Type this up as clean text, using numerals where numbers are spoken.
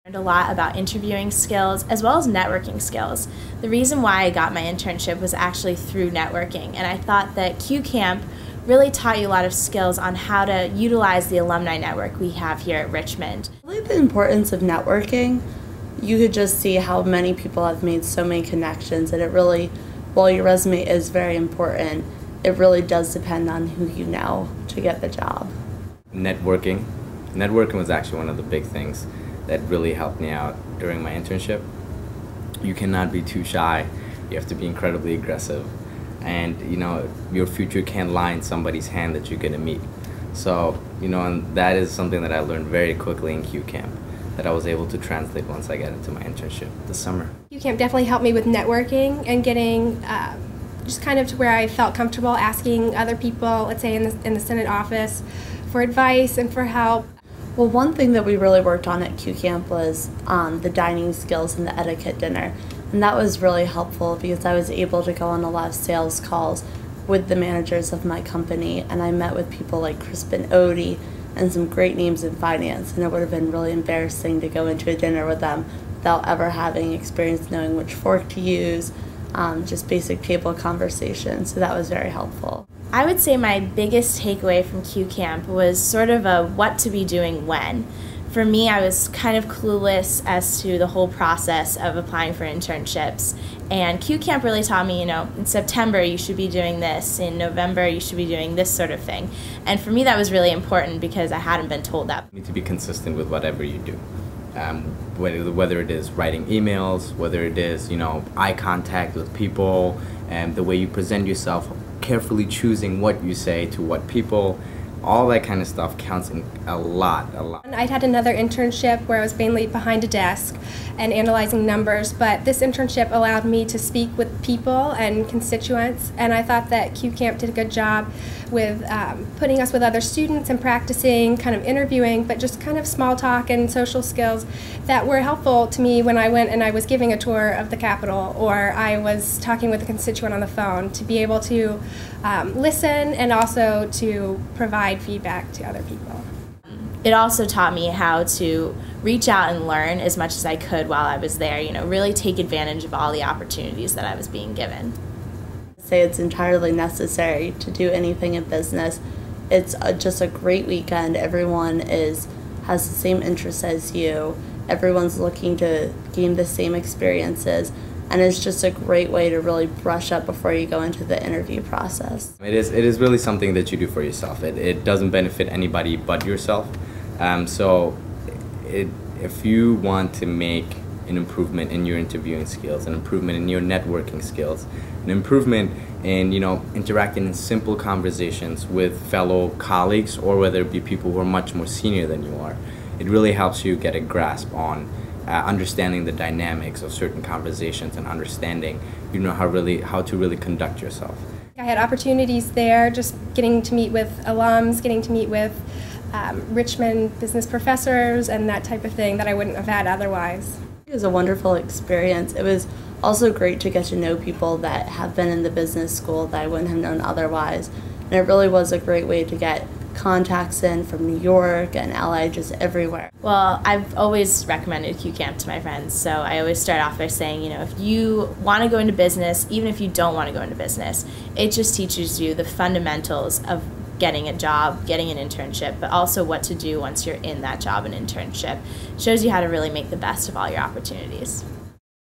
Learned a lot about interviewing skills as well as networking skills. The reason why I got my internship was actually through networking, and I thought that Q Camp really taught you a lot of skills on how to utilize the alumni network we have here at Richmond. Really, the importance of networking, you could just see how many people have made so many connections, and it really, while your resume is very important, it really does depend on who you know to get the job. Networking was actually one of the big things that really helped me out during my internship. You cannot be too shy. You have to be incredibly aggressive. And your future can't lie in somebody's hand that you're gonna meet. So, and that is something that I learned very quickly in Q Camp, that I was able to translate once I got into my internship this summer. Q Camp definitely helped me with networking and getting just kind of to where I felt comfortable asking other people, let's say in the Senate office, for advice and for help. Well, one thing that we really worked on at Q Camp was the dining skills and the etiquette dinner. And that was really helpful because I was able to go on a lot of sales calls with the managers of my company, and I met with people like Crispin Odie and some great names in finance, and it would have been really embarrassing to go into a dinner with them without ever having experience knowing which fork to use, just basic table conversation, so that was very helpful. I would say my biggest takeaway from Q Camp was sort of a what to be doing when. For me, I was kind of clueless as to the whole process of applying for internships, and Q Camp really taught me, in September you should be doing this, in November you should be doing this sort of thing. And for me that was really important because I hadn't been told that. You need to be consistent with whatever you do. Whether it is writing emails, whether it is, eye contact with people, and the way you present yourself, carefully choosing what you say to what people, all that kind of stuff counts in a lot. I had another internship where I was mainly behind a desk and analyzing numbers, but this internship allowed me to speak with people and constituents, and I thought that Q Camp did a good job with putting us with other students and practicing kind of interviewing, but just kind of small talk and social skills that were helpful to me when I went and I was giving a tour of the Capitol or I was talking with a constituent on the phone, to be able to listen and also to provide feedback to other people. It also taught me how to reach out and learn as much as I could while I was there, really take advantage of all the opportunities that I was being given. Say it's entirely necessary to do anything in business. It's just a great weekend. Everyone has the same interests as you. Everyone's looking to gain the same experiences, and it's just a great way to really brush up before you go into the interview process. It is really something that you do for yourself. It doesn't benefit anybody but yourself. If you want to make an improvement in your interviewing skills, an improvement in your networking skills, an improvement in interacting in simple conversations with fellow colleagues, or whether it be people who are much more senior than you are, it really helps you get a grasp on understanding the dynamics of certain conversations and understanding how to really conduct yourself. I had opportunities there, just getting to meet with alums, getting to meet with Richmond business professors and that type of thing that I wouldn't have had otherwise. It was a wonderful experience. It was also great to get to know people that have been in the business school that I wouldn't have known otherwise. And it really was a great way to get contacts in from New York and LA, just everywhere. Well, I've always recommended Q Camp to my friends, so I always start off by saying, if you want to go into business, even if you don't want to go into business, it just teaches you the fundamentals of getting a job, getting an internship, but also what to do once you're in that job and internship. It shows you how to really make the best of all your opportunities.